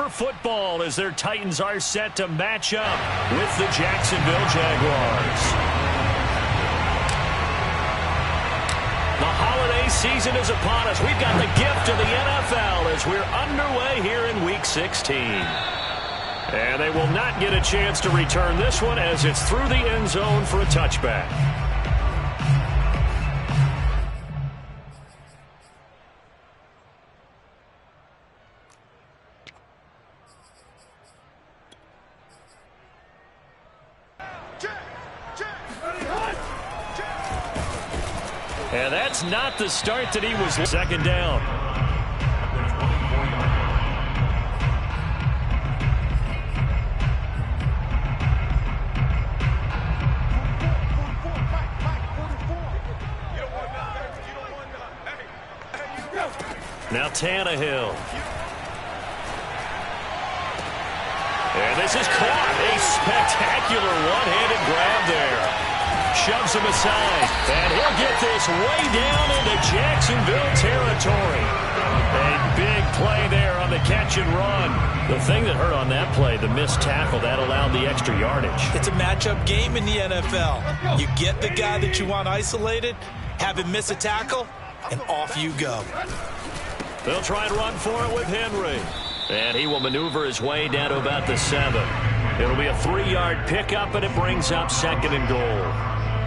for football as their Titans are set to match up with the Jacksonville Jaguars. The holiday season is upon us. We've got the gift of the NFL as we're underway here in Week 16. And they will not get a chance to return this one as it's through the end zone for a touchback. And that's not the start that he was. Second down. Now Tannehill. And this is caught. A spectacular one-handed grab there. Shoves him aside. And he'll get this way down into Jacksonville territory. A big play there on the catch and run. The thing that hurt on that play, the missed tackle, that allowed the extra yardage. It's a matchup game in the NFL. You get the guy that you want isolated, have him miss a tackle, and off you go. They'll try and run for it with Henry. And he will maneuver his way down to about the 7. It'll be a 3-yard pickup, and it brings up 2nd and goal.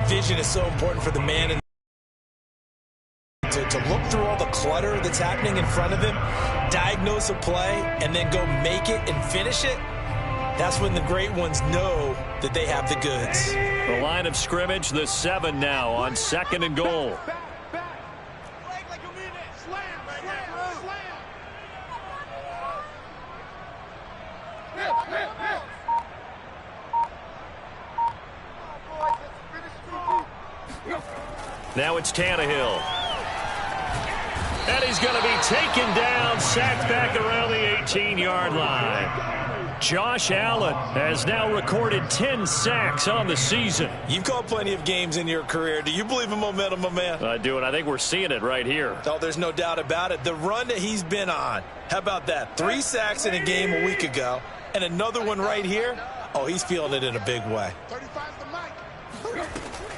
Vision is so important for the man. To look through all the clutter that's happening in front of him, diagnose a play, and then go make it and finish it. That's when the great ones know that they have the goods. The line of scrimmage, the 7 now on 2nd and goal. Now it's Tannehill. And he's going to be taken down, sacked back around the 18-yard line. Josh Allen has now recorded 10 sacks on the season. You've called plenty of games in your career. Do you believe in momentum, my man? I do, and I think we're seeing it right here. Oh, there's no doubt about it. The run that he's been on. How about that? 3 sacks in a game a week ago, and another one right here. Oh, he's feeling it in a big way.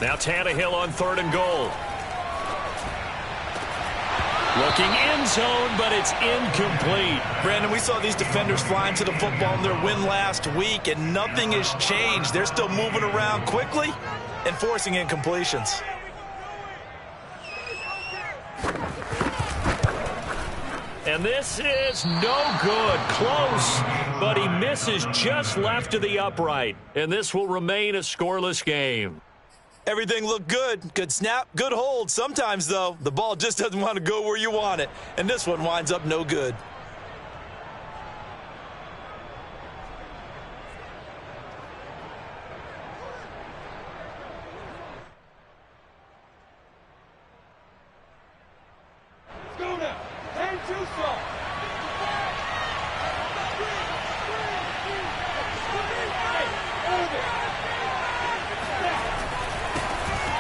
Now Tannehill on 3rd and goal. Looking end zone, but it's incomplete. Brandon, we saw these defenders flying to the football in their win last week, and nothing has changed. They're still moving around quickly and forcing incompletions. And this is no good. Close, but he misses just left of the upright. And this will remain a scoreless game. Everything looked good. Good snap, good hold. Sometimes, though, the ball just doesn't want to go where you want it. And this one winds up no good.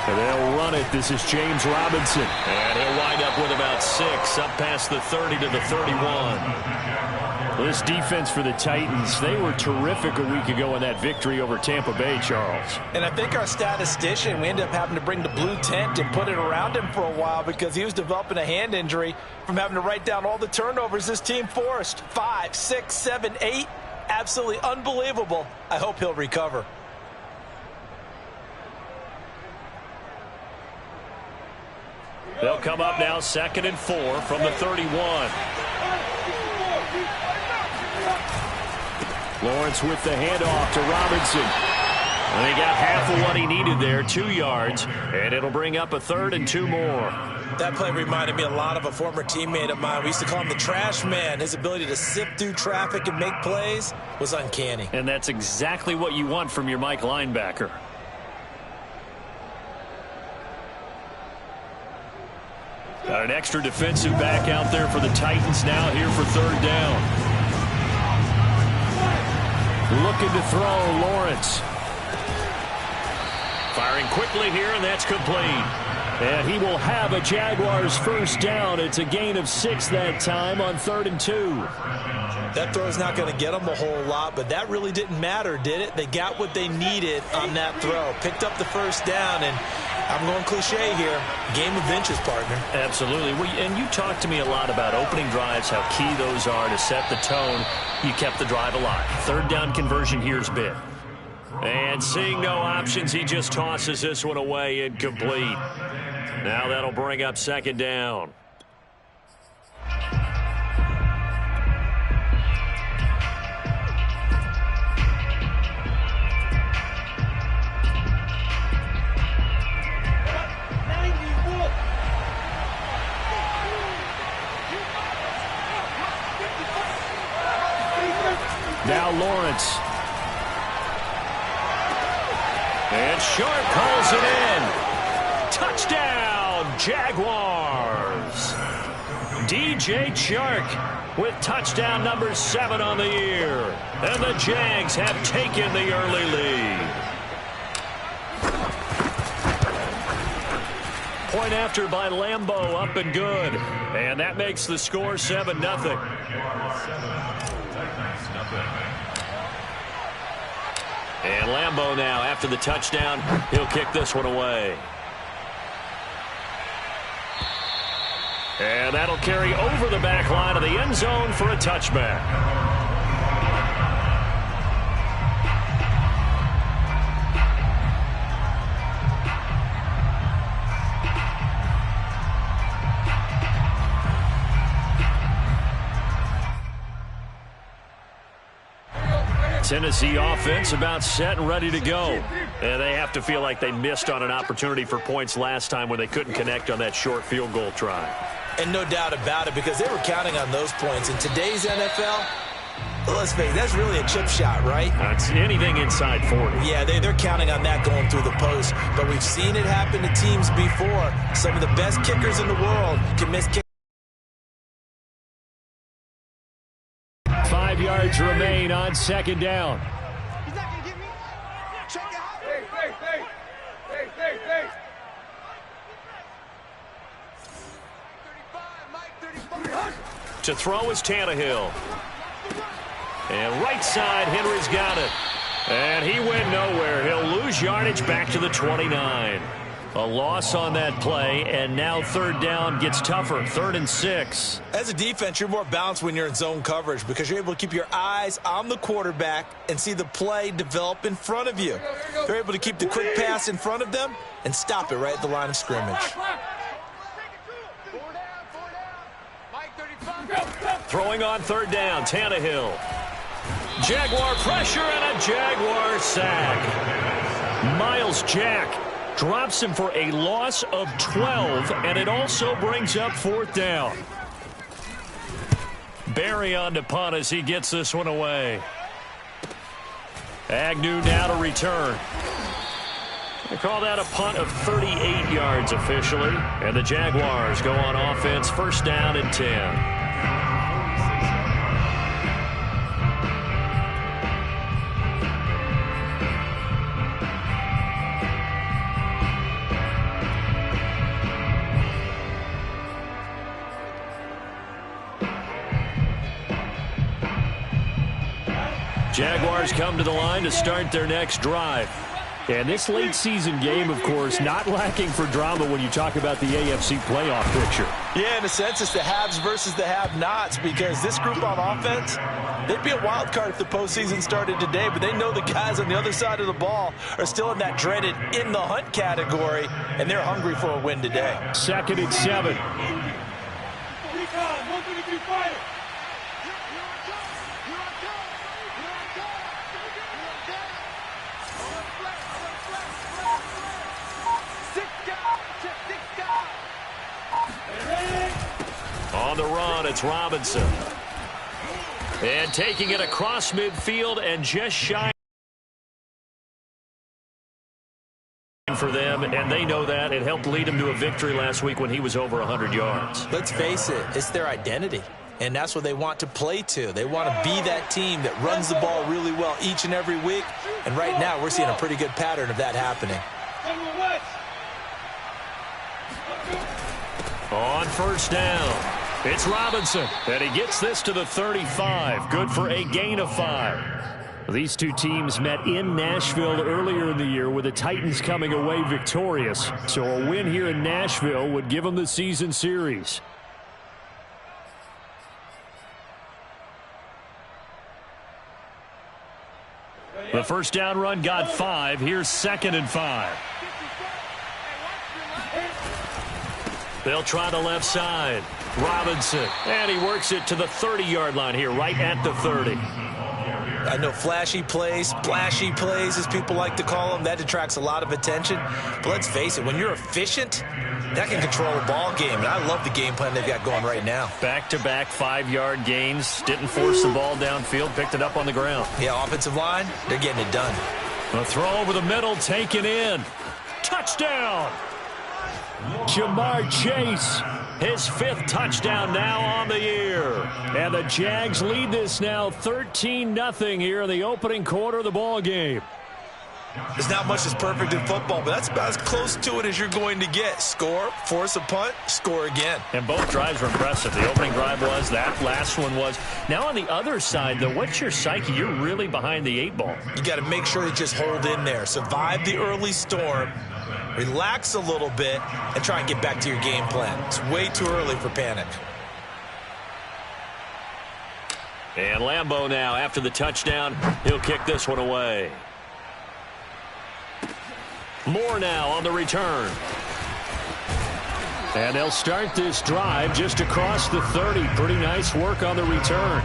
And they'll run it. This is James Robinson. And he'll wind up with about 6, up past the 30 to the 31. This defense for the Titans, they were terrific a week ago in that victory over Tampa Bay, Charles. And I think our statistician, we ended up having to bring the blue tent and put it around him for a while because he was developing a hand injury from having to write down all the turnovers this team forced. 5, 6, 7, 8. Absolutely unbelievable. I hope he'll recover. They'll come up now 2nd and 4 from the 31. Lawrence with the handoff to Robinson. And he got half of what he needed there, 2 yards, and it'll bring up a 3rd and 2 more. That play reminded me a lot of a former teammate of mine. We used to call him the trash man. His ability to sift through traffic and make plays was uncanny. And that's exactly what you want from your Mike linebacker. Got an extra defensive back out there for the Titans now here for 3rd down. Looking to throw, Lawrence. Firing quickly here, and that's complete. And he will have a Jaguars 1st down. It's a gain of 6 that time on 3rd and 2. That throw's not going to get them a whole lot, but that really didn't matter, did it? They got what they needed on that throw. Picked up the first down, and I'm going cliche here. Game of inches, partner. Absolutely. Well, and you talked to me a lot about opening drives, how key those are to set the tone. You kept the drive alive. Third down conversion here's big. And seeing no options, he just tosses this one away, incomplete. Now that'll bring up second down. Now Lawrence. And Sharp calls it in. Touchdown, Jaguars. DJ Chark with touchdown number 7 on the year. And the Jags have taken the early lead. Point after by Lambeau, up and good. And that makes the score 7-0. And Lambeau now, after the touchdown, he'll kick this one away. And that'll carry over the back line of the end zone for a touchback. Tennessee offense about set and ready to go. And they have to feel like they missed on an opportunity for points last time when they couldn't connect on that short field goal try. And no doubt about it, because they were counting on those points. In today's NFL, let's face it, that's really a chip shot, right? That's anything inside 40. Yeah, they're counting on that going through the post. But we've seen it happen to teams before. Some of the best kickers in the world can miss kicks. 5 yards remain on second down. He's not going to get me. Check it out. Hey. Mike 35. To throw is Tannehill. And right side, Henry's got it. And he went nowhere. He'll lose yardage back to the 29. A loss on that play, and now third down gets tougher. 3rd and 6. As a defense, you're more balanced when you're in zone coverage because you're able to keep your eyes on the quarterback and see the play develop in front of you. You're able to keep the quick pass in front of them and stop it right at the line of scrimmage. Throwing on third down, Tannehill. Jaguar pressure and a Jaguar sack. Miles Jack drops him for a loss of 12, and it also brings up 4th down. Barry on to punt as he gets this one away. Agnew now to return. They call that a punt of 38 yards officially, and the Jaguars go on offense, 1st down and 10. Jaguars come to the line to start their next drive. And this late season game, of course, not lacking for drama when you talk about the AFC playoff picture. Yeah, in a sense, it's the haves versus the have-nots because this group on offense, they'd be a wild card if the postseason started today, but they know the guys on the other side of the ball are still in that dreaded in the hunt category, and they're hungry for a win today. 2nd and 7. On the run, it's Robinson. And taking it across midfield and just shy for them, and they know that. It helped lead them to a victory last week when he was over 100 yards. Let's face it, it's their identity, and that's what they want to play to. They want to be that team that runs the ball really well each and every week, and right now we're seeing a pretty good pattern of that happening. On 1st down. It's Robinson, and he gets this to the 35. Good for a gain of 5. These two teams met in Nashville earlier in the year with the Titans coming away victorious. So a win here in Nashville would give them the season series. The first down run got 5. Here's 2nd and 5. They'll try the left side. Robinson, and he works it to the 30-yard line here, right at the 30. I know flashy plays, splashy plays, as people like to call them, that attracts a lot of attention. But let's face it, when you're efficient, that can control a ball game. And I love the game plan they've got going right now. Back-to-back 5-yard gains. Didn't force the ball downfield. Picked it up on the ground. Yeah, offensive line, they're getting it done. A throw over the middle, taken in. Touchdown! Jamar Chase, his 5th touchdown now on the year. And the Jags lead this now 13-0 here in the opening quarter of the ball game. There's not much that's perfect in football, but that's about as close to it as you're going to get. Score, force a punt, score again. And both drives were impressive. The opening drive was, that last one was. Now on the other side, though, what's your psyche? You're really behind the 8 ball. You got to make sure to just hold in there. Survive the early storm, relax a little bit, and try and get back to your game plan. It's way too early for panic. And Lambeau now, after the touchdown, he'll kick this one away. Moore now on the return. And they'll start this drive just across the 30. Pretty nice work on the return.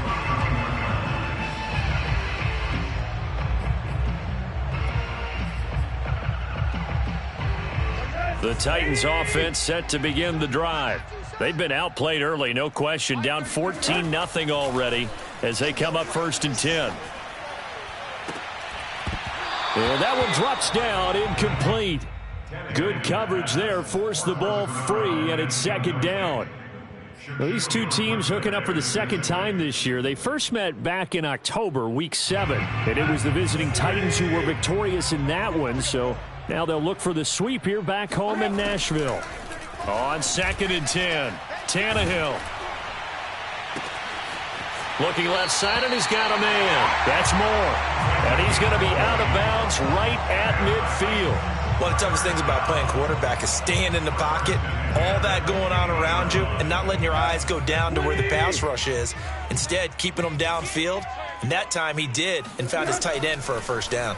The Titans offense set to begin the drive. They've been outplayed early, no question. Down 14-0 already as they come up 1st and 10. And that one drops down, incomplete. Good coverage there, forced the ball free, and it's 2nd down. Well, these two teams hooking up for the 2nd time this year. They first met back in October, week 7, and it was the visiting Titans who were victorious in that one, so now they'll look for the sweep here back home in Nashville. On 2nd and 10, Tannehill. Looking left side, and he's got a man. That's Moore. And he's going to be out of bounds right at midfield. One of the toughest things about playing quarterback is staying in the pocket, all that going on around you, and not letting your eyes go down to where the pass rush is. Instead, keeping them downfield. And that time he did and found his tight end for a 1st down.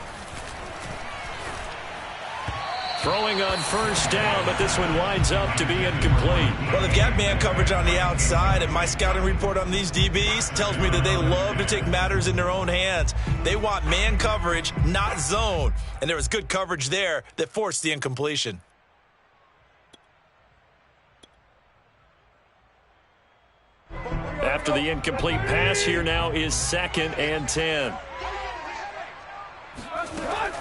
Throwing on 1st down, but this one winds up to be incomplete. Well, they've got man coverage on the outside, and my scouting report on these DBs tells me that they love to take matters in their own hands. They want man coverage, not zone. And there was good coverage there that forced the incompletion. After the incomplete pass, here now is 2nd and 10.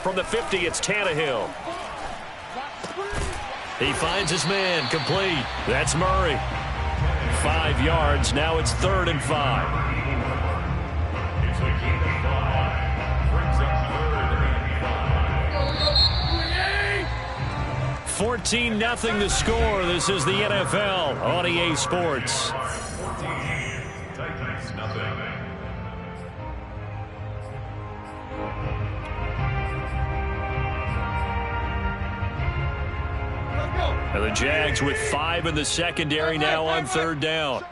From the 50, it's Tannehill. He finds his man, complete. That's Murray. 5 yards, now it's 3rd and 5. 14-0 the score. This is the NFL on EA Sports. And the Jags with 5 in the secondary now on 3rd down.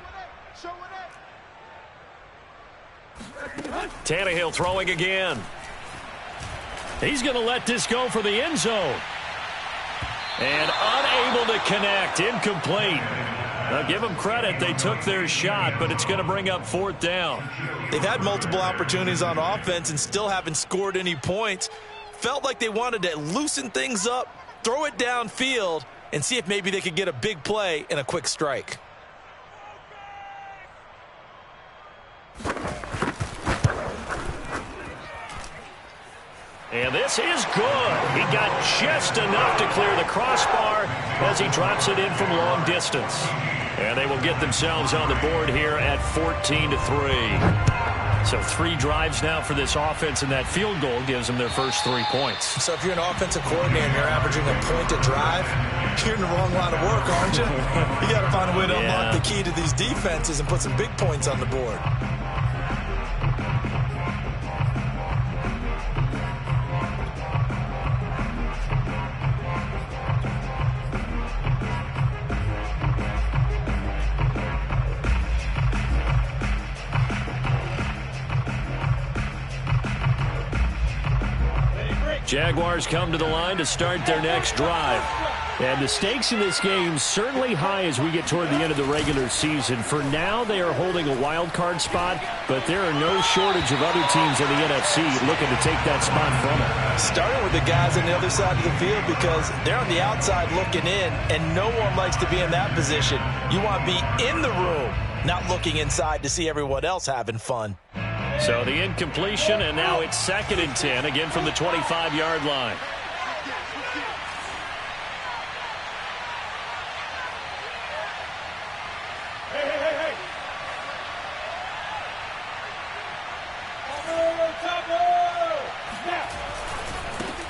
Tannehill throwing again. He's going to let this go for the end zone. And unable to connect. Incomplete. Now give them credit. They took their shot, but it's going to bring up 4th down. They've had multiple opportunities on offense and still haven't scored any points. Felt like they wanted to loosen things up, throw it downfield, and see if maybe they could get a big play and a quick strike. And this is good. He got just enough to clear the crossbar as he drops it in from long distance. And they will get themselves on the board here at 14-3. So 3 drives now for this offense, and that field goal gives them their first 3 points. So if you're an offensive coordinator and you're averaging a point a drive, you're in the wrong line of work, aren't you? You got to find a way to unlock the key to these defenses and put some big points on the board. Jaguars come to the line to start their next drive. And the stakes in this game certainly high as we get toward the end of the regular season. For now, they are holding a wild card spot, but there are no shortage of other teams in the NFC looking to take that spot from them. Starting with the guys on the other side of the field because they're on the outside looking in, and no one likes to be in that position. You want to be in the room, not looking inside to see everyone else having fun. So the incompletion, and now it's 2nd and 10, again from the 25-yard line.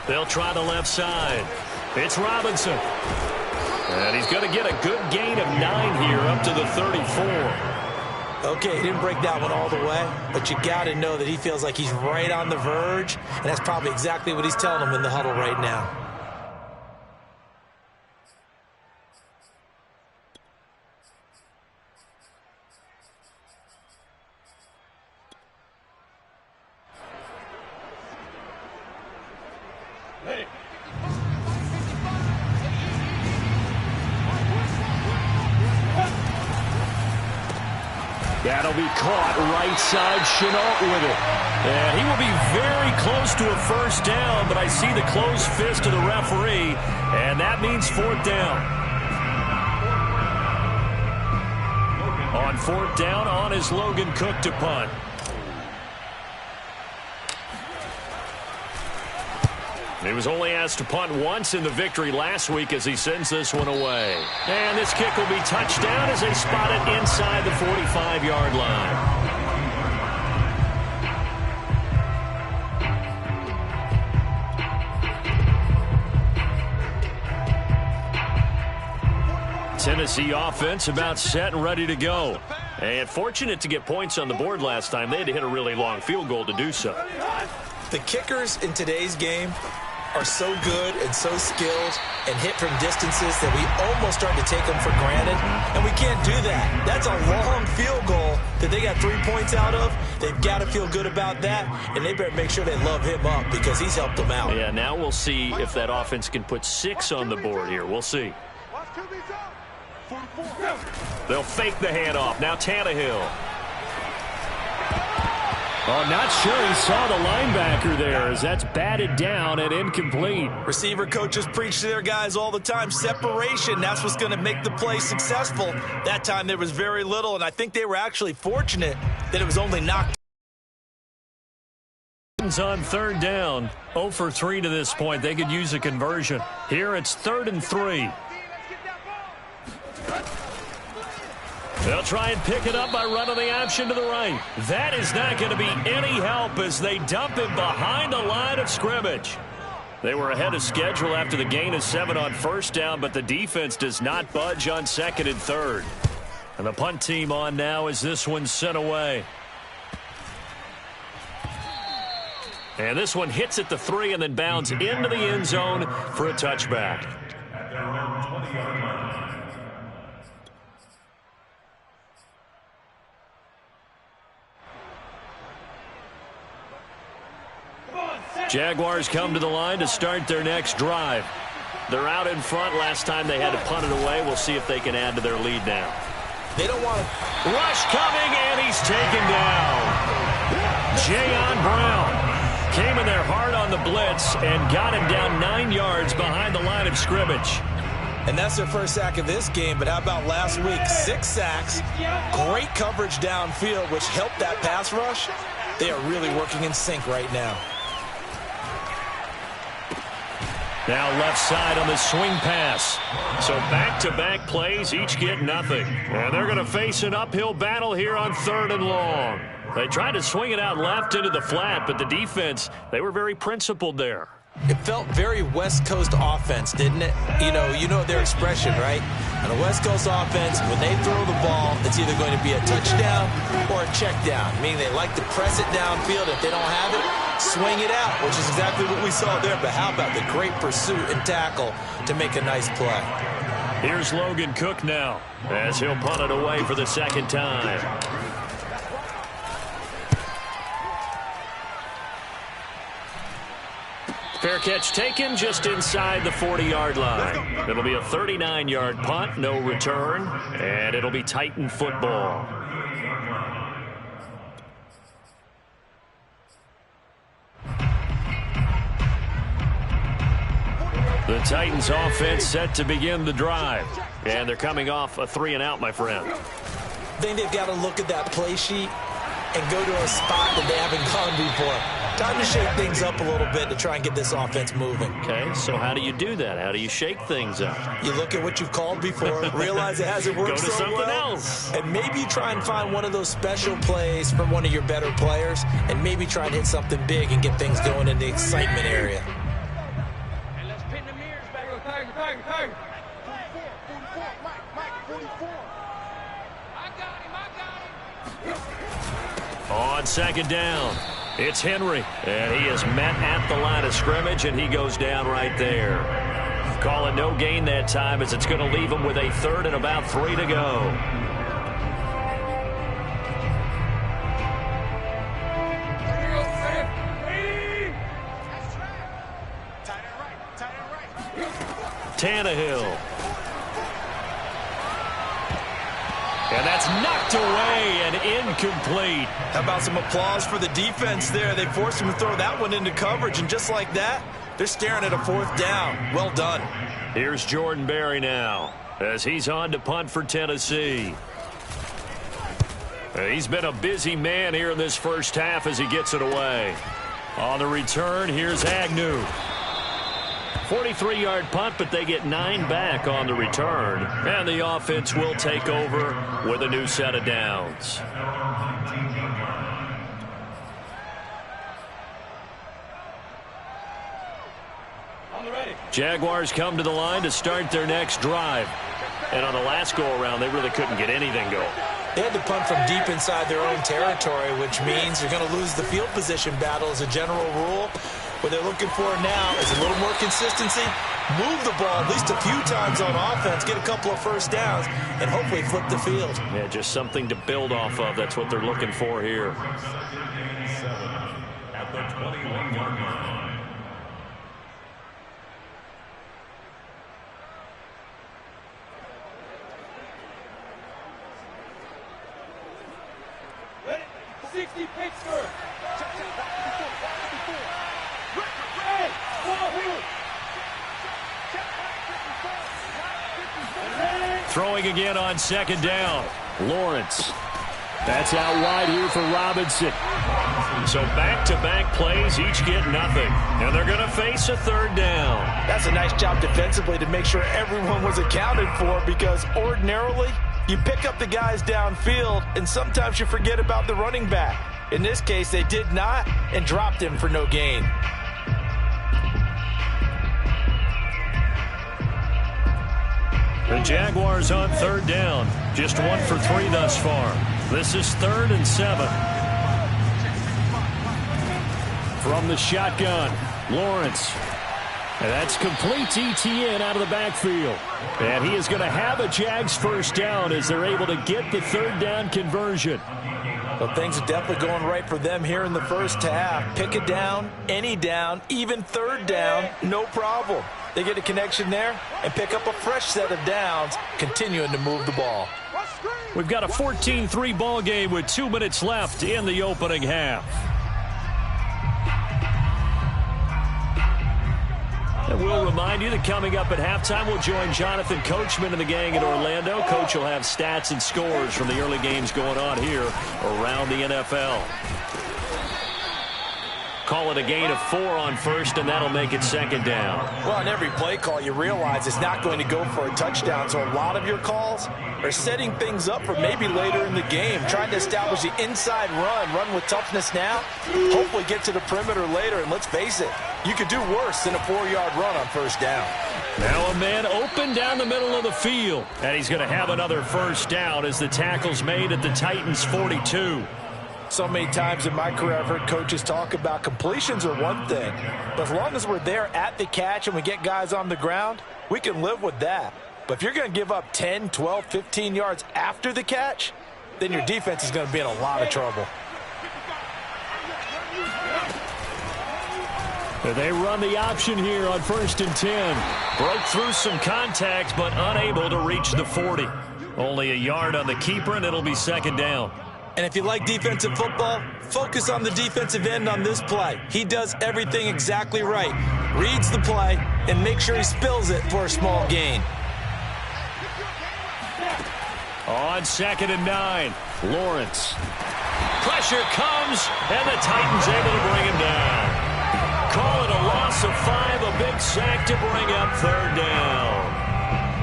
They'll try the left side. It's Robinson. And he's going to get a good gain of 9 here up to the 34. Okay, he didn't break that one all the way, but you got to know that he feels like he's right on the verge, and that's probably exactly what he's telling him in the huddle right now. That'll be caught right side. Chenault with it. And he will be very close to a first down, but I see the closed fist of the referee, and that means 4th down. On 4th down, on is Logan Cook to punt. He was only asked to punt once in the victory last week as he sends this one away. And this kick will be touchdown as they spot it inside the 45-yard line. Tennessee offense about set and ready to go. And fortunate to get points on the board last time. They had to hit a really long field goal to do so. The kickers in today's game are so good and so skilled and hit from distances that we almost start to take them for granted, and we can't do that. That's a long field goal that they got 3 points out of. They've got to feel good about that, and they better make sure they love him up because he's helped them out. Yeah, now we'll see if that offense can put 6 on the board here. We'll see. They'll fake the handoff. Now Tannehill. Oh, not sure he saw the linebacker there as that's batted down and incomplete. Receiver coaches preach to their guys all the time. Separation, that's what's going to make the play successful. That time there was very little, and I think they were actually fortunate that it was only knocked. On 3rd down, 0 for 3 to this point. They could use a conversion. Here it's 3rd and 3. They'll try and pick it up by running the option to the right. That is not going to be any help as they dump him behind the line of scrimmage. They were ahead of schedule after the gain of 7 on 1st down, but the defense does not budge on 2nd and 3rd. And the punt team on now as this one's sent away. And this one hits at the 3 and then bounds into the end zone for a touchback. Jaguars come to the line to start their next drive. They're out in front. Last time they had to punt it away. We'll see if they can add to their lead now. They don't want to. Rush coming, and he's taken down. Jayon Brown came in there hard on the blitz and got him down 9 yards behind the line of scrimmage. And that's their first sack of this game, but how about last week? 6 sacks, great coverage downfield, which helped that pass rush. They are really working in sync right now. Now left side on the swing pass. So back-to-back plays, each get nothing. And they're going to face an uphill battle here on 3rd and long. They tried to swing it out left into the flat, but the defense, they were very principled there. It felt very West Coast offense, didn't it? You know their expression, right? On a West Coast offense, when they throw the ball, it's either going to be a touchdown or a check down, meaning they like to press it downfield. If they don't have it, swing it out, which is exactly what we saw there. But how about the great pursuit and tackle to make a nice play? Here's Logan Cook now, as he'll punt it away for the second time. Fair catch taken just inside the 40-yard line. It'll be a 39-yard punt, no return, and it'll be Titan football. The Titans offense set to begin the drive, and they're coming off a 3-and-out, my friend. I think they've got to look at that play sheet and go to a spot that they haven't gone before. Time to shake things up a little bit to try and get this offense moving. Okay, so how do you do that? How do you shake things up? You look at what you've called before, realize it hasn't worked so well. Go to something else. And maybe you try and find one of those special plays from one of your better players, and maybe try and hit something big and get things going in the excitement area. And let's pin the mirrors back. Tiger. 44, Mike, 44. I got him. On second down, it's Henry, and he is met at the line of scrimmage, and he goes down right there. Call it no gain that time, as it's going to leave him with a 3rd and about 3 to go. Tannehill. And that's knocked away and incomplete. How about some applause for the defense there? They forced him to throw that one into coverage, and just like that, they're staring at a 4th down. Well done. Here's Jordan Berry now, as he's on to punt for Tennessee. He's been a busy man here in this first half as he gets it away. On the return, here's Agnew. 43-yard punt, but they get 9 back on the return. And the offense will take over with a new set of downs. Jaguars come to the line to start their next drive. And on the last go-around, they really couldn't get anything going. They had to punt from deep inside their own territory, which means you're going to lose the field position battle as a general rule. What they're looking for now is a little more consistency, move the ball at least a few times on offense, get a couple of first downs, and hopefully flip the field. Yeah, just something to build off of. That's what they're looking for here. At the 21-yard line. Pittsburgh. Throwing again on second down. Lawrence. That's out wide here for Robinson. So back-to-back plays, each get nothing. And they're going to face a 3rd down. That's a nice job defensively to make sure everyone was accounted for, because ordinarily you pick up the guys downfield and sometimes you forget about the running back. In this case, they did not and dropped him for no gain. The Jaguars on 3rd down. Just 1 for 3 thus far. This is 3rd and 7. From the shotgun, Lawrence. And that's complete ETN out of the backfield. And he is going to have a Jags first down as they're able to get the 3rd down conversion. Well, things are definitely going right for them here in the first half. Pick a down, any down, even 3rd down, no problem. They get a connection there and pick up a fresh set of downs, continuing to move the ball. We've got a 14-3 ball game with 2 minutes left in the opening half. And we'll remind you that coming up at halftime, we'll join Jonathan Coachman and the gang in Orlando. Coach will have stats and scores from the early games going on here around the NFL. Call it a gain of 4 on first, and that'll make it second down. Well, on every play call, you realize it's not going to go for a touchdown, so a lot of your calls are setting things up for maybe later in the game, trying to establish the inside run with toughness now, hopefully get to the perimeter later, and let's face it, you could do worse than a 4-yard run on first down. Now a man open down the middle of the field, and he's going to have another first down as the tackle's made at the Titans' 42. So many times in my career, I've heard coaches talk about completions are one thing, but as long as we're there at the catch and we get guys on the ground, we can live with that. But if you're going to give up 10, 12, 15 yards after the catch, then your defense is going to be in a lot of trouble. They run the option here on 1st and 10. Broke through some contact, but unable to reach the 40. Only a yard on the keeper, and it'll be second down. And if you like defensive football, focus on the defensive end on this play. He does everything exactly right. Reads the play and makes sure he spills it for a small gain. On 2nd and 9, Lawrence. Pressure comes, and the Titans able to bring him down. Call it a loss of 5, a big sack to bring up 3rd down.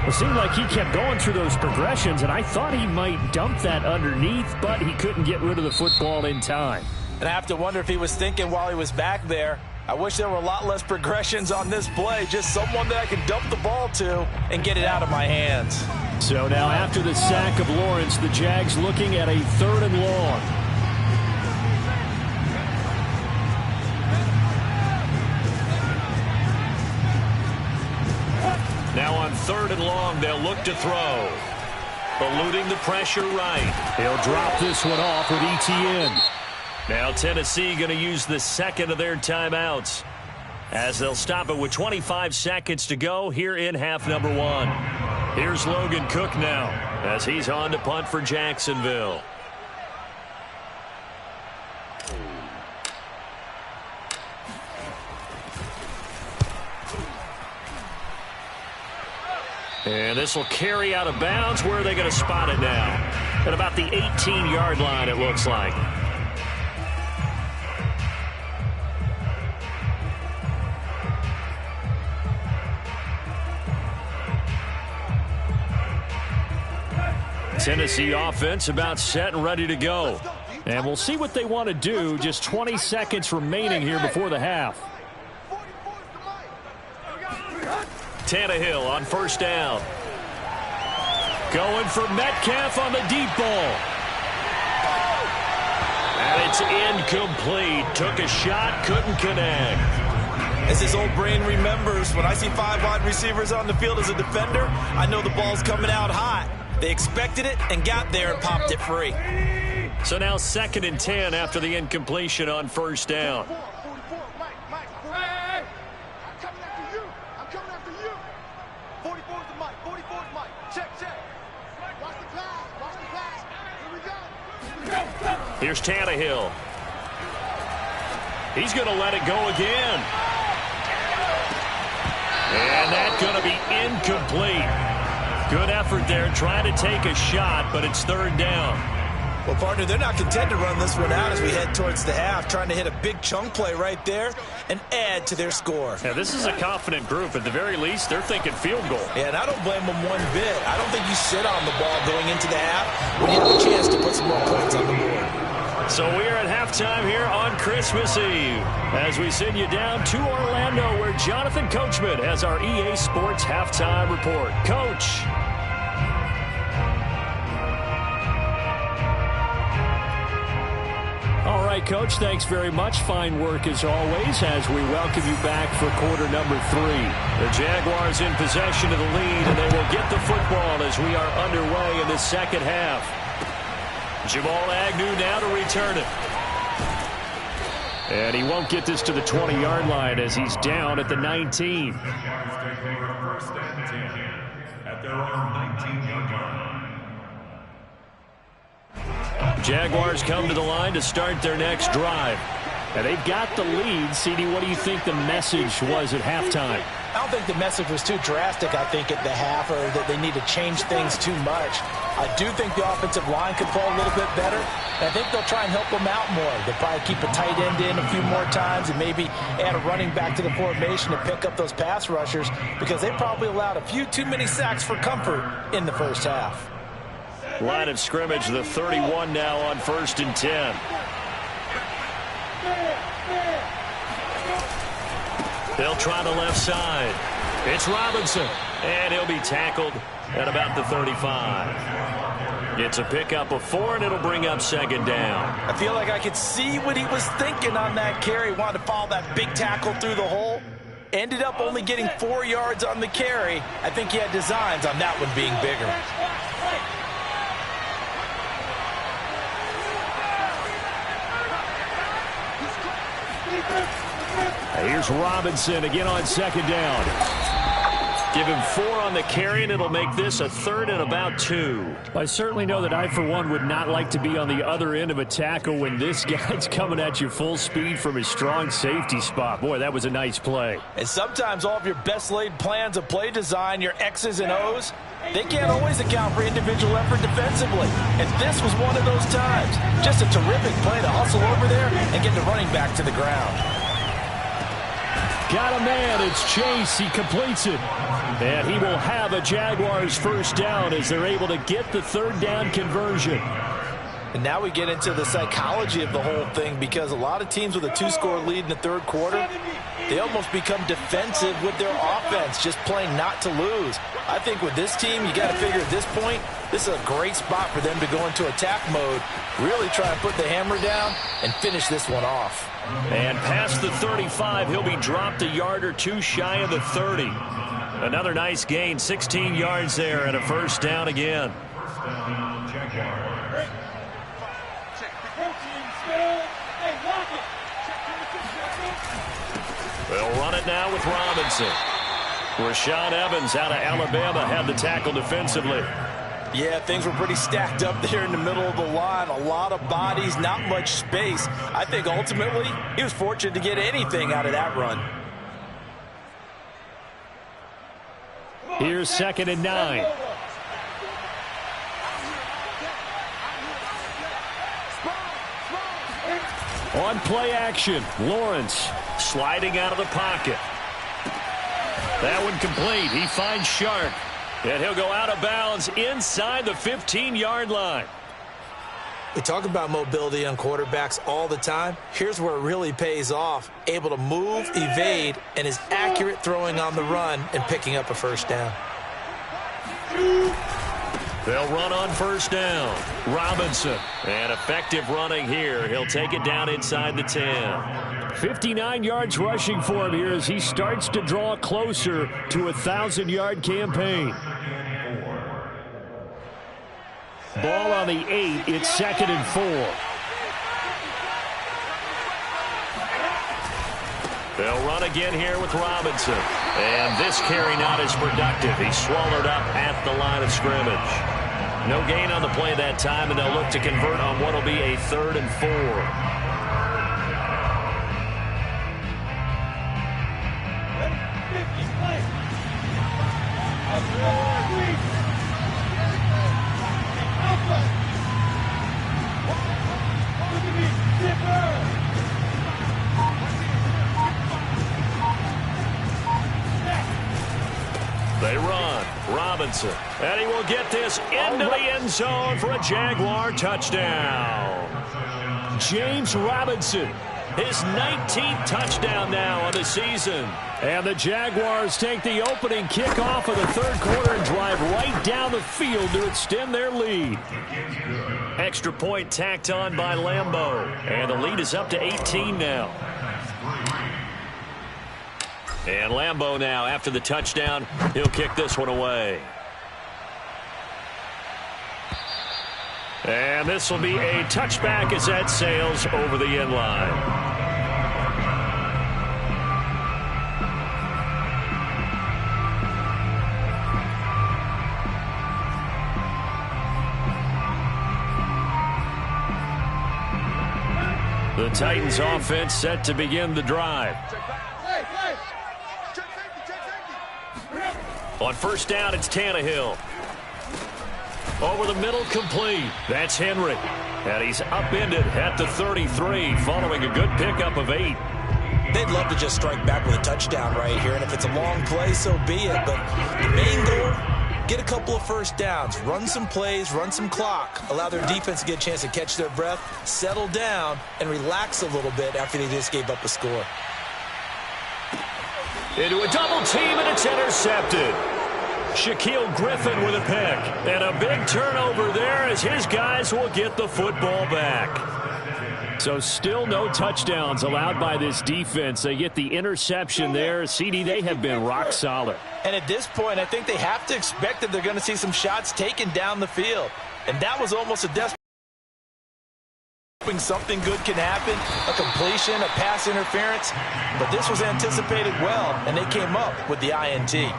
It seemed like he kept going through those progressions, and I thought he might dump that underneath, but he couldn't get rid of the football in time. And I have to wonder if he was thinking while he was back there, I wish there were a lot less progressions on this play, just someone that I can dump the ball to and get it out of my hands. So now after the sack of Lawrence, the Jags looking at a 3rd and long. Now on 3rd and long, they'll look to throw. Eluding the pressure right. He'll drop this one off with ETN. Now Tennessee going to use the second of their timeouts, as they'll stop it with 25 seconds to go here in half number 1. Here's Logan Cook now, as he's on to punt for Jacksonville. And this will carry out of bounds. Where are they going to spot it now? At about the 18-yard line, it looks like. Tennessee offense about set and ready to go. And we'll see what they want to do. Just 20 seconds remaining here before the half. Tannehill on 1st down. Going for Metcalf on the deep ball. And it's incomplete. Took a shot, couldn't connect. As his old brain remembers, when I see 5 wide receivers on the field as a defender, I know the ball's coming out hot. They expected it and got there and popped it free. So now 2nd and 10 after the incompletion on 1st down. Here's Tannehill. He's going to let it go again. And that's going to be incomplete. Good effort there trying to take a shot, but it's 3rd down. Well, partner, they're not content to run this one out as we head towards the half, trying to hit a big chunk play right there and add to their score. Yeah, this is a confident group. At the very least, they're thinking field goal. Yeah, and I don't blame them one bit. I don't think you sit on the ball going into the half when you have a chance to put some more points on the board. So we are at halftime here on Christmas Eve as we send you down to Orlando, where Jonathan Coachman has our EA Sports halftime report. Coach. All right, Coach, thanks very much. Fine work as always as we welcome you back for quarter number 3. The Jaguars in possession of the lead, and they will get the football as we are underway in the second half. Jamal Agnew now to return it. And he won't get this to the 20-yard line as he's down at the 19. Jaguars come to the line to start their next drive. And they've got the lead. CD, what do you think the message was at halftime? I don't think the message was too drastic, I think, at the half, or that they need to change things too much. I do think the offensive line could play a little bit better, and I think they'll try and help them out more. They'll probably keep a tight end in a few more times and maybe add a running back to the formation to pick up those pass rushers, because they probably allowed a few too many sacks for comfort in the first half. Line of scrimmage, the 31 now on 1st and 10. They'll try the left side. It's Robinson, and he'll be tackled at about the 35. It's a pickup of 4, and it'll bring up 2nd down. I feel like I could see what he was thinking on that carry. Wanted to follow that big tackle through the hole. Ended up only getting 4 yards on the carry. I think he had designs on that one being bigger. Here's Robinson again on 2nd down. Give him 4 on the carry, and it'll make this a 3rd and about 2. I certainly know that I, for one, would not like to be on the other end of a tackle when this guy's coming at you full speed from his strong safety spot. Boy, that was a nice play. And sometimes all of your best laid plans of play design, your X's and O's, they can't always account for individual effort defensively. And this was one of those times. Just a terrific play to hustle over there and get the running back to the ground. Got a man. It's Chase. He completes it. And he will have a Jaguars 1st down as they're able to get the 3rd down conversion. And now we get into the psychology of the whole thing, because a lot of teams with a 2-score lead in the 3rd quarter, they almost become defensive with their offense, just playing not to lose. I think with this team, you got to figure at this point, this is a great spot for them to go into attack mode, really try and put the hammer down and finish this one off. And past the 35, he'll be dropped a yard or 2 shy of the 30. Another nice gain, 16 yards there, and a 1st down again. They'll run it now with Robinson. Rashaan Evans out of Alabama had the tackle defensively. Yeah, things were pretty stacked up there in the middle of the line. A lot of bodies, not much space. I think ultimately he was fortunate to get anything out of that run. Here's 2nd and 9. On play action, Lawrence Sliding out of the pocket. That one complete. He finds Sharp. And he'll go out of bounds inside the 15-yard line. We talk about mobility on quarterbacks all the time. Here's where it really pays off. Able to move, evade, and is accurate throwing on the run and picking up a 1st down. They'll run on 1st down. Robinson. And effective running here. He'll take it down inside the 10. 59 yards rushing for him here as he starts to draw closer to a 1,000-yard campaign. Ball on the 8. It's 2nd and 4. They'll run again here with Robinson. And this carry not as productive. He's swallowed up at the line of scrimmage. No gain on the play that time, and they'll look to convert on what will be a 3rd and 4. They run. Robinson. And he will get this into the end zone for a Jaguar touchdown. James Robinson. His 19th touchdown now on the season. And the Jaguars take the opening kickoff of the 3rd quarter and drive right down the field to extend their lead. Extra point tacked on by Lambeau. And the lead is up to 18 now. And Lambeau now, after the touchdown, he'll kick this one away. And this will be a touchback as that sails over the end line. The Titans offense set to begin the drive. On first down, it's Tannehill. Over the middle, complete. That's Henry. And he's upended at the 33 following a good pickup of 8. They'd love to just strike back with a touchdown right here, and if it's a long play, so be it. But the main goal, get a couple of first downs, run some plays, run some clock, allow their defense to get a chance to catch their breath, settle down, and relax a little bit after they just gave up a score. Into a double team, and it's intercepted. Shaquille Griffin with a pick. And a big turnover there as his guys will get the football back. So still no touchdowns allowed by this defense. They get the interception there. CD, they have been rock solid. And at this point, I think they have to expect that they're going to see some shots taken down the field. And that was almost a desperate. Something good can happen, a completion, a pass interference. But this was anticipated well, and they came up with the INT.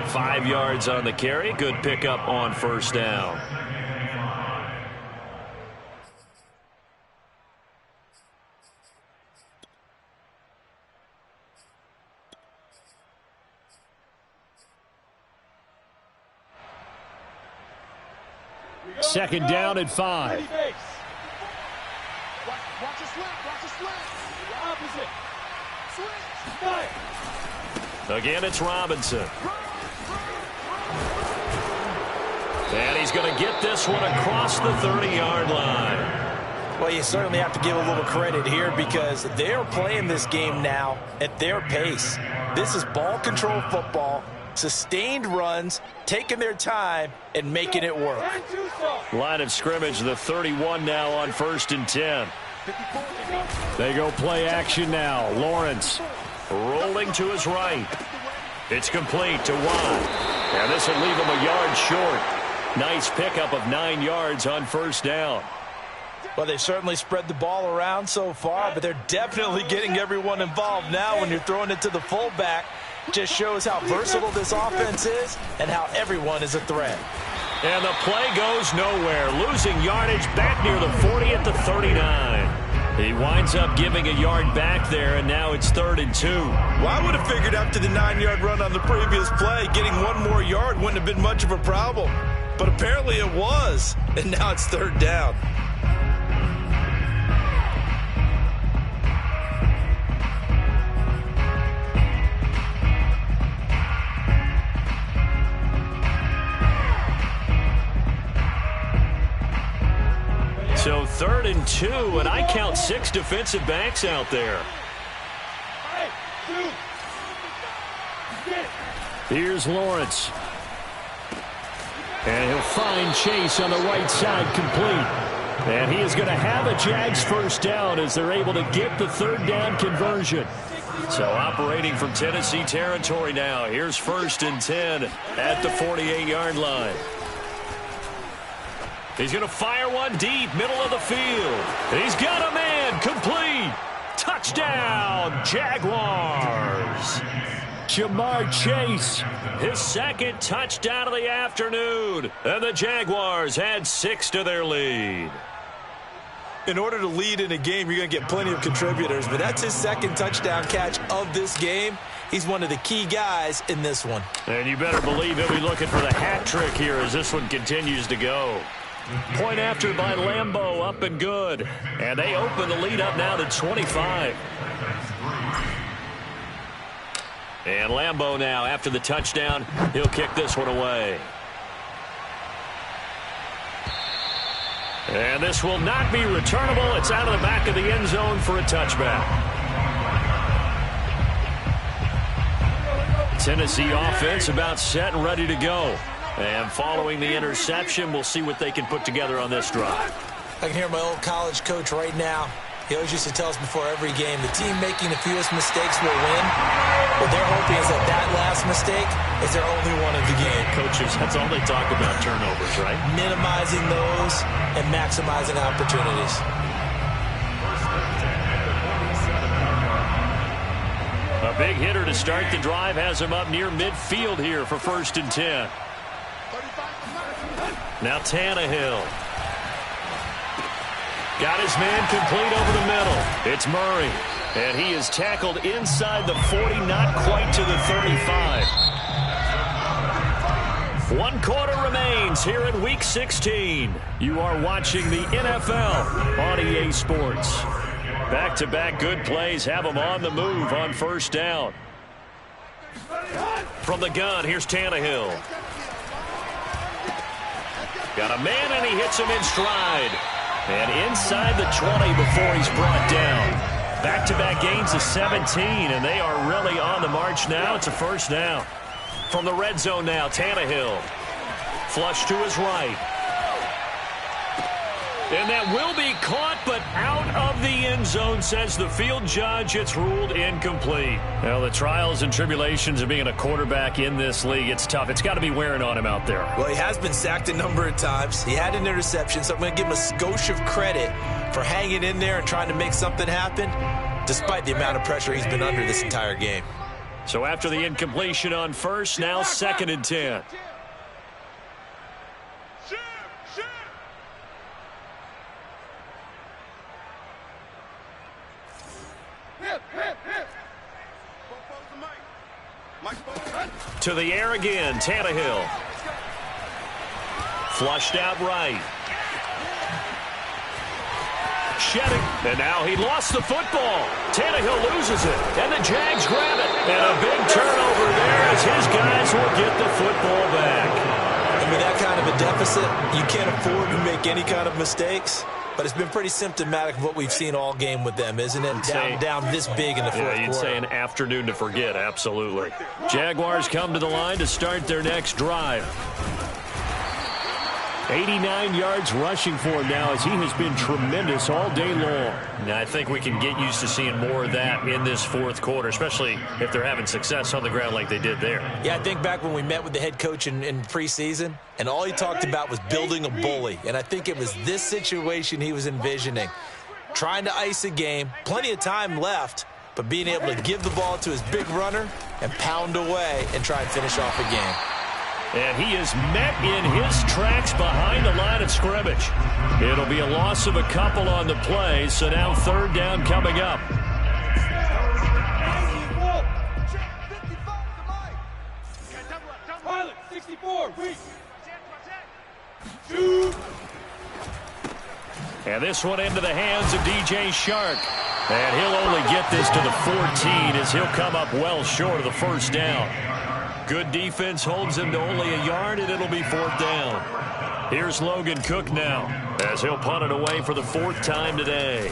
5 yards on the carry. Good pickup on first down. Second down at 5. Watch a slant, watch a slant. The opposite. Switch, fire. Again, it's Robinson. And he's going to get this one across the 30-yard line. Well, you certainly have to give a little credit here because they're playing this game now at their pace. This is ball control football, sustained runs, taking their time, and making it work. Line of scrimmage, the 31 now on 1st and 10. They go play action now. Lawrence rolling to his right. It's complete to Watt. And this will leave him a yard short. Nice pickup of 9 yards on first down. Well, they certainly spread the ball around so far, but they're definitely getting everyone involved now when you're throwing it to the fullback. Just shows how versatile this offense is and how everyone is a threat. And the play goes nowhere. Losing yardage back near the 40 at the 39. He winds up giving a yard back there, and now it's 3rd and 2. Well, I would have figured after the 9-yard run on the previous play, getting one more yard wouldn't have been much of a problem. But apparently it was, and now it's 3rd down. So 3rd and 2, and I count 6 defensive backs out there. Here's Lawrence. And he'll find Chase on the right side, complete. And he is going to have a Jags first down as they're able to get the 3rd down conversion. So operating from Tennessee territory now. Here's 1st and 10 at the 48-yard line. He's going to fire one deep, middle of the field. He's got a man, complete. Touchdown, Jaguars. Jamar Chase, his 2nd touchdown of the afternoon. And the Jaguars add 6 to their lead. In order to lead in a game, you're going to get plenty of contributors, but that's his 2nd touchdown catch of this game. He's one of the key guys in this one. And you better believe he'll be looking for the hat trick here as this one continues to go. Point after by Lambeau, up and good. And they open the lead up now to 25. And Lambeau now, after the touchdown, he'll kick this one away. And this will not be returnable. It's out of the back of the end zone for a touchback. Tennessee offense about set and ready to go. And following the interception, we'll see what they can put together on this drive. I can hear my old college coach right now. He always used to tell us before every game, the team making the fewest mistakes will win. What they're hoping is that that last mistake is their only one of the game. Coaches, that's all they talk about, turnovers, right? Minimizing those and maximizing opportunities. A big hitter to start the drive has him up near midfield here for 1st and 10. Now Tannehill. Got his man complete over the middle. It's Murray. And he is tackled inside the 40, not quite to the 35. 1 quarter remains here in Week 16. You are watching the NFL on EA Sports. Back-to-back good plays have them on the move on first down. From the gun, here's Tannehill. Got a man, and he hits him in stride. And inside the 20 before he's brought down. Back-to-back gains of 17, and they are really on the march now. It's a first down. From the red zone now, Tannehill. Flush to his right. And that will be caught, but out of the end zone, says the field judge. It's ruled incomplete. Well, the trials and tribulations of being a quarterback in this league, it's tough. It's got to be wearing on him out there. Well, he has been sacked a number of times. He had an interception, so I'm going to give him a skosh of credit for hanging in there and trying to make something happen, despite the amount of pressure he's been under this entire game. So after the incompletion on first, now 2nd and 10. To the air again, Tannehill. Flushed out right. Shedding, and now he lost the football. Tannehill loses it, and the Jags grab it. And a big turnover there as his guys will get the football back. And with that kind of a deficit, you can't afford to make any kind of mistakes. But it's been pretty symptomatic of what we've seen all game with them, isn't it? Down this big in the fourth quarter. You'd say an afternoon to forget, absolutely. Jaguars come to the line to start their next drive. 89 yards rushing for him now as he has been tremendous all day long. Now, I think we can get used to seeing more of that in this fourth quarter, especially if they're having success on the ground like they did there. Yeah, I think back when we met with the head coach in preseason, and all he talked about was building a bully. And I think it was this situation he was envisioning. Trying to ice a game, plenty of time left, but being able to give the ball to his big runner and pound away and try and finish off a game. And he is met in his tracks behind the line of scrimmage. It'll be a loss of a couple on the play, so now 3rd down coming up. Pilot 64 Wk. And this one into the hands of DJ Shark. And he'll only get this to the 14 as he'll come up well short of the first down. Good defense holds him to only a yard, and it'll be 4th down. Here's Logan Cook now as he'll punt it away for the 4th time today.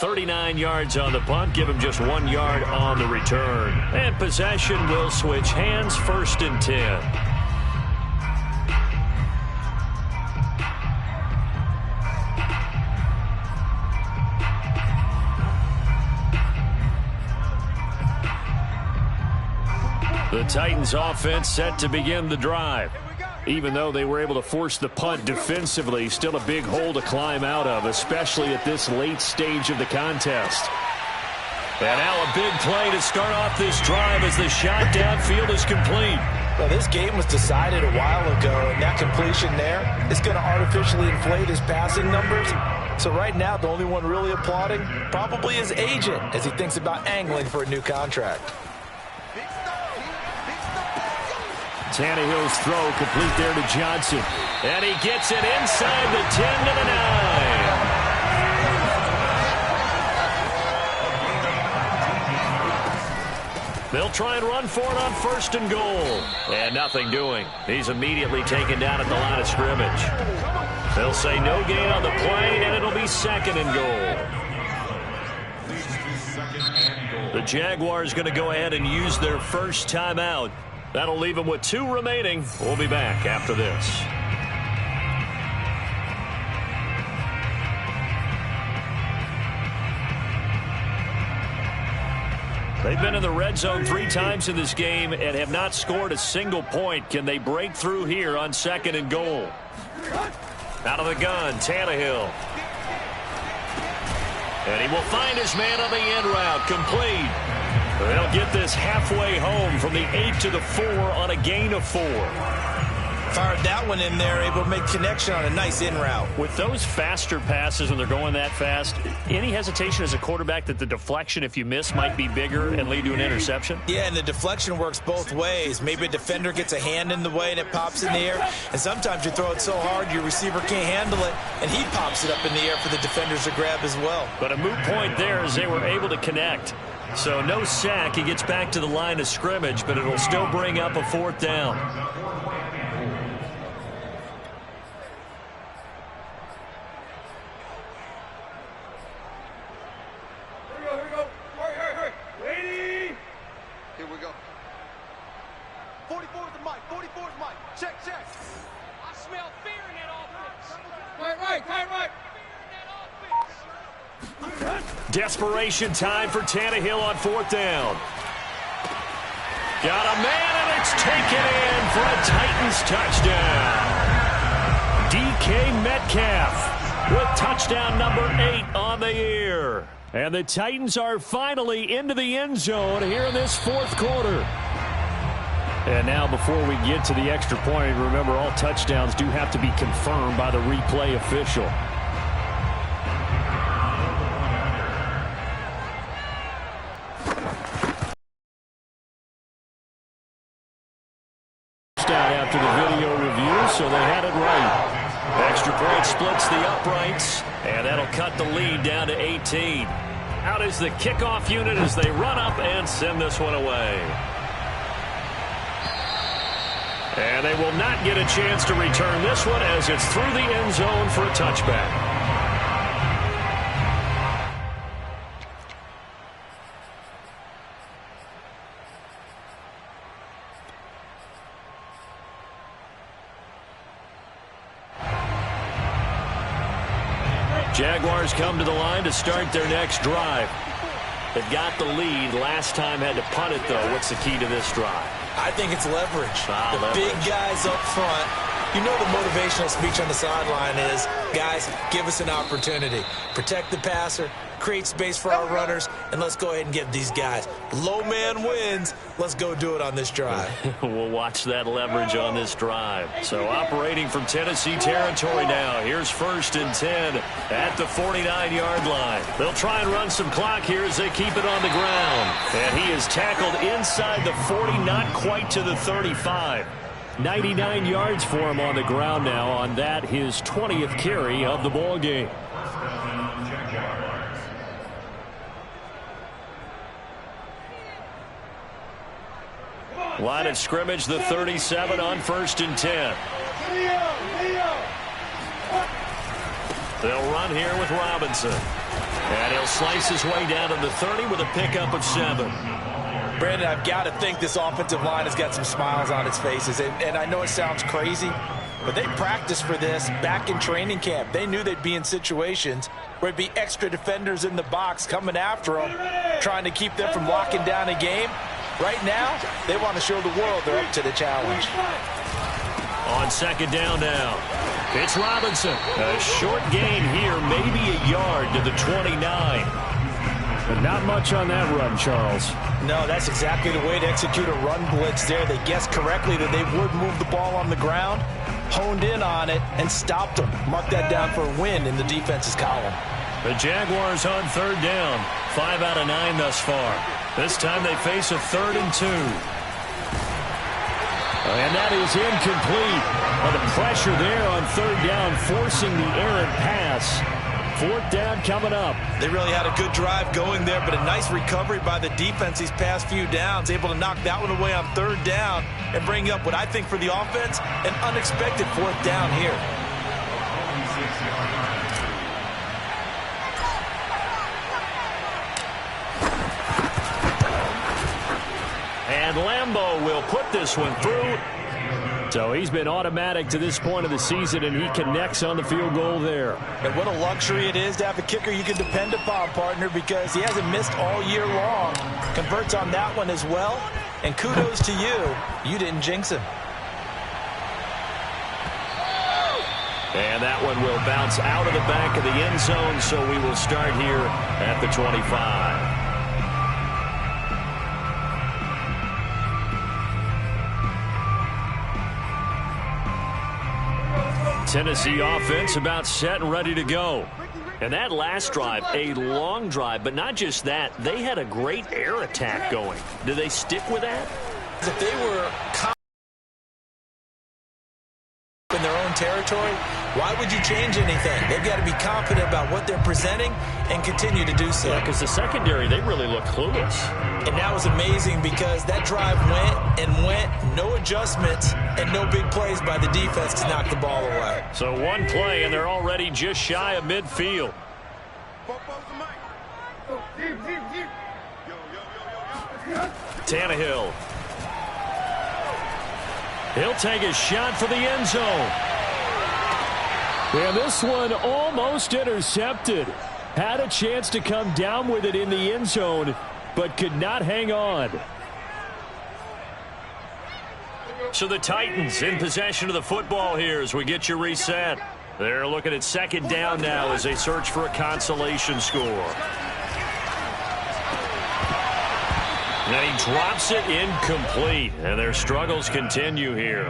$39 yards on the punt, give him just 1 yard on the return. And possession will switch hands, 1st and 10. The Titans offense set to begin the drive. Even though they were able to force the punt defensively, still a big hole to climb out of, especially at this late stage of the contest. And now a big play to start off this drive as the shot downfield is complete. Well, this game was decided a while ago, and that completion there is going to artificially inflate his passing numbers. So right now, the only one really applauding probably his agent as he thinks about angling for a new contract. Tannehill's throw complete there to Johnson. And he gets it inside the 10 to the 9. They'll try and run for it on 1st and goal. And nothing doing. He's immediately taken down at the line of scrimmage. They'll say no gain on the play, and it'll be 2nd and goal. The Jaguars going to go ahead and use their first timeout. That'll leave them with 2 remaining. We'll be back after this. They've been in the red zone 3 times in this game and have not scored a single point. Can they break through here on 2nd and goal? Out of the gun, Tannehill. And he will find his man on the end route, complete. They'll get this halfway home from the 8 to the 4 on a gain of 4. Fired that one in there, able to make connection on a nice in route. With those faster passes when they're going that fast, any hesitation as a quarterback that the deflection, if you miss, might be bigger and lead to an interception? Yeah, and the deflection works both ways. Maybe a defender gets a hand in the way and it pops in the air, and sometimes you throw it so hard your receiver can't handle it, and he pops it up in the air for the defenders to grab as well. But a moot point there as they were able to connect. So no sack. He gets back to the line of scrimmage, but it'll still bring up a 4th down. Desperation time for Tannehill on 4th down. Got a man, and it's taken in for a Titans touchdown. DK Metcalf with touchdown number 8 on the year. And the Titans are finally into the end zone here in this 4th quarter. And now before we get to the extra point, remember all touchdowns do have to be confirmed by the replay official. After the video review, so they had it right. Extra point splits the uprights, and that'll cut the lead down to 18. Out is the kickoff unit as they run up and send this one away. And they will not get a chance to return this one as it's through the end zone for a touchback. Jaguars come to the line to start their next drive. They've got the lead. Last time had to punt it, though. What's the key to this drive? I think it's leverage. Leverage. Big guys up front. You know the motivational speech on the sideline is, guys, give us an opportunity. Protect the passer, create space for our runners, and let's go ahead and give these guys. Low man wins. Let's go do it on this drive. We'll watch that leverage on this drive. So operating from Tennessee territory now. Here's 1st and 10 at the 49-yard line. They'll try and run some clock here as they keep it on the ground. And he is tackled inside the 40, not quite to the 35. 99 yards for him on the ground now on that, his 20th carry of the ball game. Line of scrimmage, the 37 on 1st and 10. They'll run here with Robinson. And he'll slice his way down to the 30 with a pickup of 7. Brandon, I've got to think this offensive line has got some smiles on its faces. And I know it sounds crazy, but they practiced for this back in training camp. They knew they'd be in situations where it'd be extra defenders in the box coming after them, trying to keep them from locking down a game. Right now, they want to show the world they're up to the challenge. On 2nd down now, it's Robinson. A short gain here, maybe a yard to the 29. But not much on that run, Charles. No, that's exactly the way to execute a run blitz there. They guessed correctly that they would move the ball on the ground, honed in on it, and stopped them. Mark that down for a win in the defense's column. The Jaguars on 3rd down. 5 out of 9 thus far. This time they face a 3rd and 2. And that is incomplete. The pressure there on 3rd down, forcing the errant pass. 4th down coming up. They really had a good drive going there, but a nice recovery by the defense these past few downs. Able to knock that one away on 3rd down and bring up what I think for the offense, an unexpected 4th down here. And Lambeau will put this one through. So he's been automatic to this point of the season, and he connects on the field goal there. And what a luxury it is to have a kicker you can depend upon, partner, because he hasn't missed all year long. Converts on that one as well. And kudos to you. You didn't jinx him. And that one will bounce out of the back of the end zone, so we will start here at the 25. Tennessee offense about set and ready to go. And that last drive, a long drive, but not just that. They had a great air attack going. Do they stick with that? If they were in their own territory, why would you change anything? They've got to be confident about what they're presenting and continue to do so. Yeah, because the secondary, they really look clueless. And that was amazing because that drive went, no adjustments, and no big plays by the defense to knock the ball away. So one play, and they're already just shy of midfield. Tannehill. He'll take a shot for the end zone. And this one almost intercepted. Had a chance to come down with it in the end zone, but could not hang on. So the Titans in possession of the football here as we get you reset. They're looking at second down now as they search for a consolation score. And he drops it incomplete, and their struggles continue here.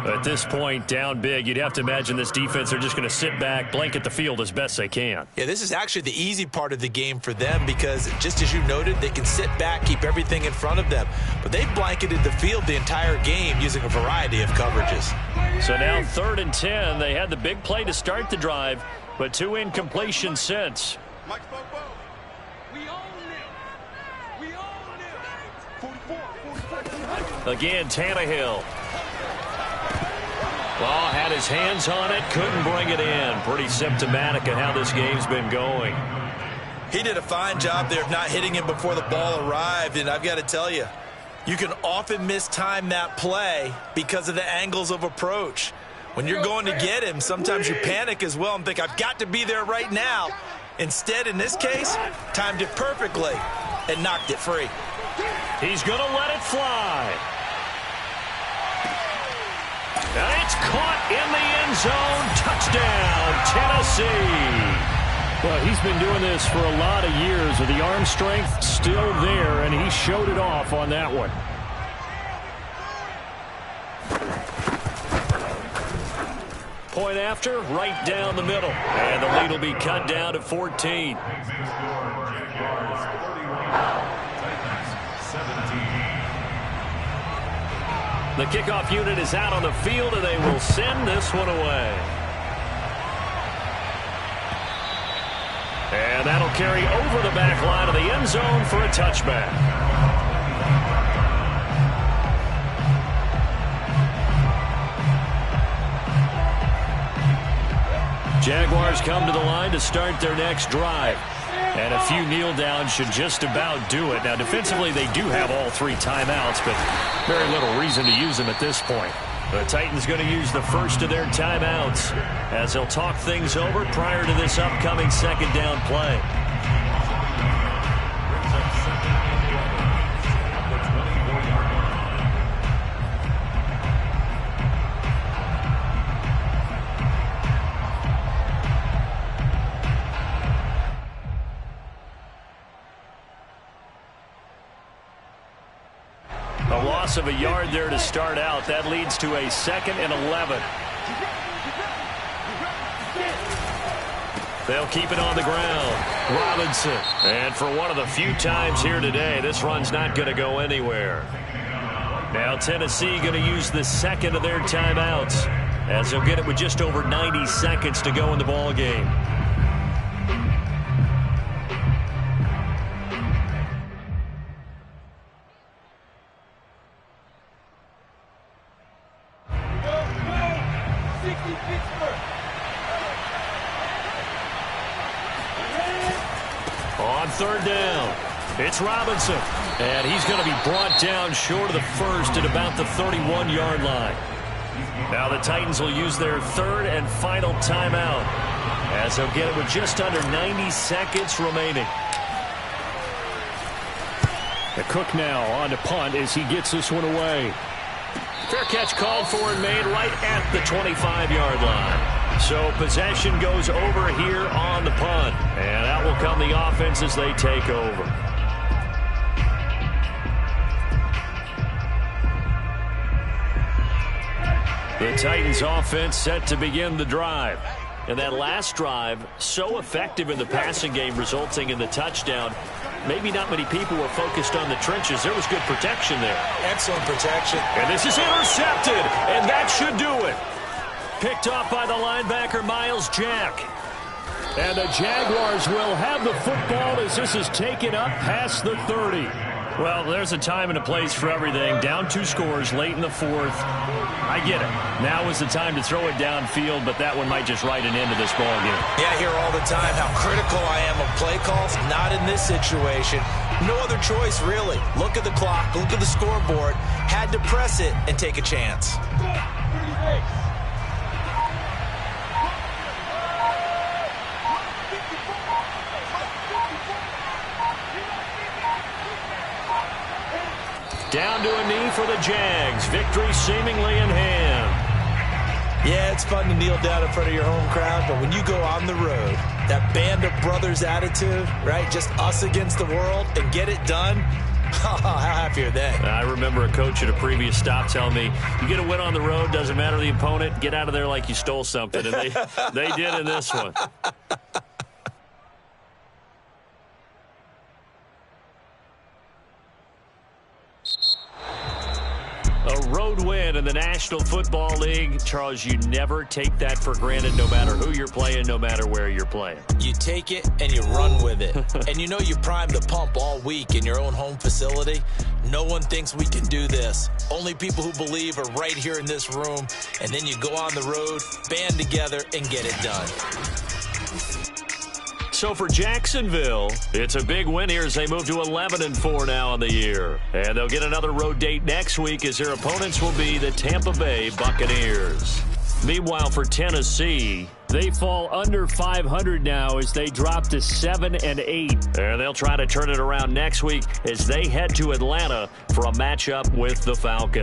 At this point, down big, you'd have to imagine this defense, they're just going to sit back, blanket the field as best they can. Yeah, this is actually the easy part of the game for them because, just as you noted, they can sit back, keep everything in front of them. But they've blanketed the field the entire game using a variety of coverages. So now 3rd and 10. They had the big play to start the drive, but 2 incompletions since. Again, Tannehill. Well, had his hands on it, couldn't bring it in. Pretty symptomatic of how this game's been going. He did a fine job there of not hitting him before the ball arrived, and I've got to tell you, you can often mistime that play because of the angles of approach. When you're going to get him, sometimes you panic as well and think, I've got to be there right now. Instead, in this case, timed it perfectly and knocked it free. He's going to let it fly. And it's caught in the end zone. Touchdown, Tennessee. Well, he's been doing this for a lot of years with the arm strength still there, and he showed it off on that one. Point after, right down the middle. And the lead will be cut down to 14. The kickoff unit is out on the field, and they will send this one away. And that'll carry over the back line of the end zone for a touchback. Jaguars come to the line to start their next drive. And a few kneel downs should just about do it. Now, defensively, they do have all 3 timeouts, but very little reason to use them at this point. The Titans going to use the first of their timeouts as they'll talk things over prior to this upcoming second down play. Of a yard there to start out. That leads to a 2nd and 11. They'll keep it on the ground. Robinson. And for one of the few times here today, this run's not going to go anywhere. Now Tennessee going to use the 2nd of their timeouts as they'll get it with just over 90 seconds to go in the ball game. On 3rd down, it's Robinson, and he's going to be brought down short of the first at about the 31-yard line. Now the Titans will use their 3rd and final timeout as they'll get it with just under 90 seconds remaining. The Cook now on to punt as he gets this one away. Fair catch called for and made right at the 25-yard line. So possession goes over here on the punt. And out will come the offense as they take over. The Titans offense set to begin the drive. And that last drive, so effective in the passing game, resulting in the touchdown. Maybe not many people were focused on the trenches. There was good protection there. Excellent protection. And this is intercepted, and that should do it. Picked off by the linebacker, Miles Jack. And the Jaguars will have the football as this is taken up past the 30. Well, there's a time and a place for everything. Down 2 scores late in the 4th. I get it. Now is the time to throw it downfield, but that one might just write an end to this ball game. Yeah, I hear all the time how critical I am of play calls. Not in this situation. No other choice, really. Look at the clock. Look at the scoreboard. Had to press it and take a chance. Down to a knee for the Jags. Victory seemingly in hand. Yeah, it's fun to kneel down in front of your home crowd, but when you go on the road, that band of brothers attitude, right? Just us against the world and get it done. How happy are they? I remember a coach at a previous stop telling me, you get a win on the road, doesn't matter the opponent, get out of there like you stole something. And they did in this one. A road win in the National Football League. Charles, you never take that for granted no matter who you're playing, no matter where you're playing. You take it and you run with it. And you know you primed the pump all week in your own home facility. No one thinks we can do this. Only people who believe are right here in this room. And then you go on the road, band together, and get it done. So for Jacksonville, it's a big win here as they move to 11-4 now on the year. And they'll get another road date next week as their opponents will be the Tampa Bay Buccaneers. Meanwhile, for Tennessee, they fall under 500 now as they drop to 7-8. And they'll try to turn it around next week as they head to Atlanta for a matchup with the Falcons.